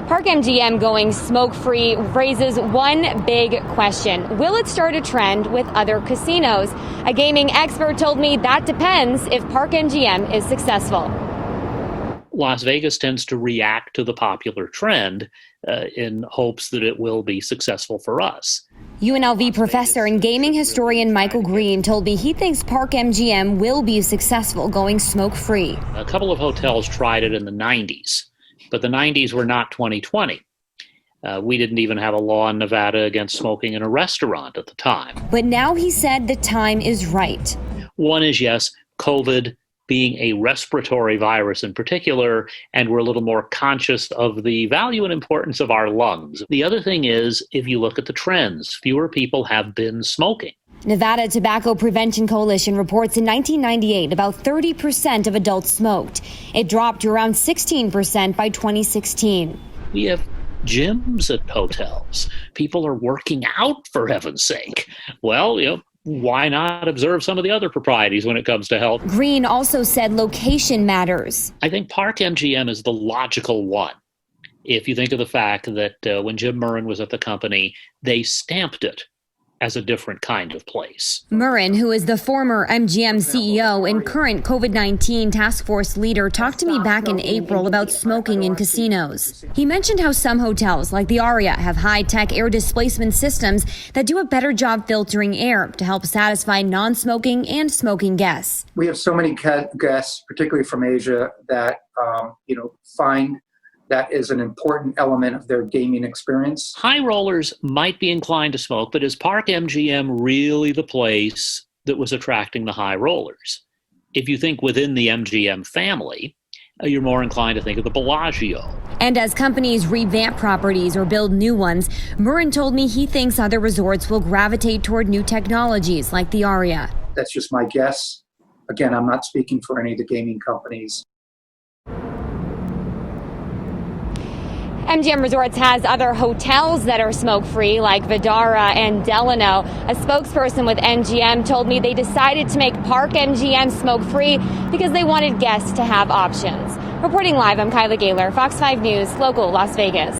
Park MGM going smoke-free raises one big question. Will it start a trend with other casinos? A gaming expert told me that depends if Park MGM is successful. Las Vegas tends to react to the popular trend in hopes that it will be successful for us. UNLV professor and gaming historian Michael Green told me he thinks Park MGM will be successful going smoke-free. A couple of hotels tried it in the 90s, but the 90s were not 2020. We didn't even have a law in Nevada against smoking in a restaurant at the time. But now he said the time is right. One is, yes, COVID being a respiratory virus in particular, and we're a little more conscious of the value and importance of our lungs. The other thing is, if you look at the trends, fewer people have been smoking. Nevada Tobacco Prevention Coalition reports in 1998 about 30% of adults smoked. It dropped to around 16% by 2016. We have gyms at hotels. People are working out, for heaven's sake. Well, why not observe some of the other proprieties when it comes to health? Green also said location matters. I think Park MGM is the logical one. If you think of the fact that when Jim Murren was at the company, they stamped it as a different kind of place. Murren, who is the former MGM CEO and current COVID-19 task force leader, talked to me back in April about smoking in casinos. He mentioned how some hotels, like the Aria, have high-tech air displacement systems that do a better job filtering air to help satisfy non-smoking and smoking guests. We have so many guests, particularly from Asia, that find that is an important element of their gaming experience. High rollers might be inclined to smoke, but is Park MGM really the place that was attracting the high rollers? If you think within the MGM family, you're more inclined to think of the Bellagio. And as companies revamp properties or build new ones, Murren told me he thinks other resorts will gravitate toward new technologies like the Aria. That's just my guess. Again, I'm not speaking for any of the gaming companies. MGM Resorts has other hotels that are smoke-free, like Vidara and Delano. A spokesperson with MGM told me they decided to make Park MGM smoke-free because they wanted guests to have options. Reporting live, I'm Kyla Gaylor, Fox 5 News, local Las Vegas.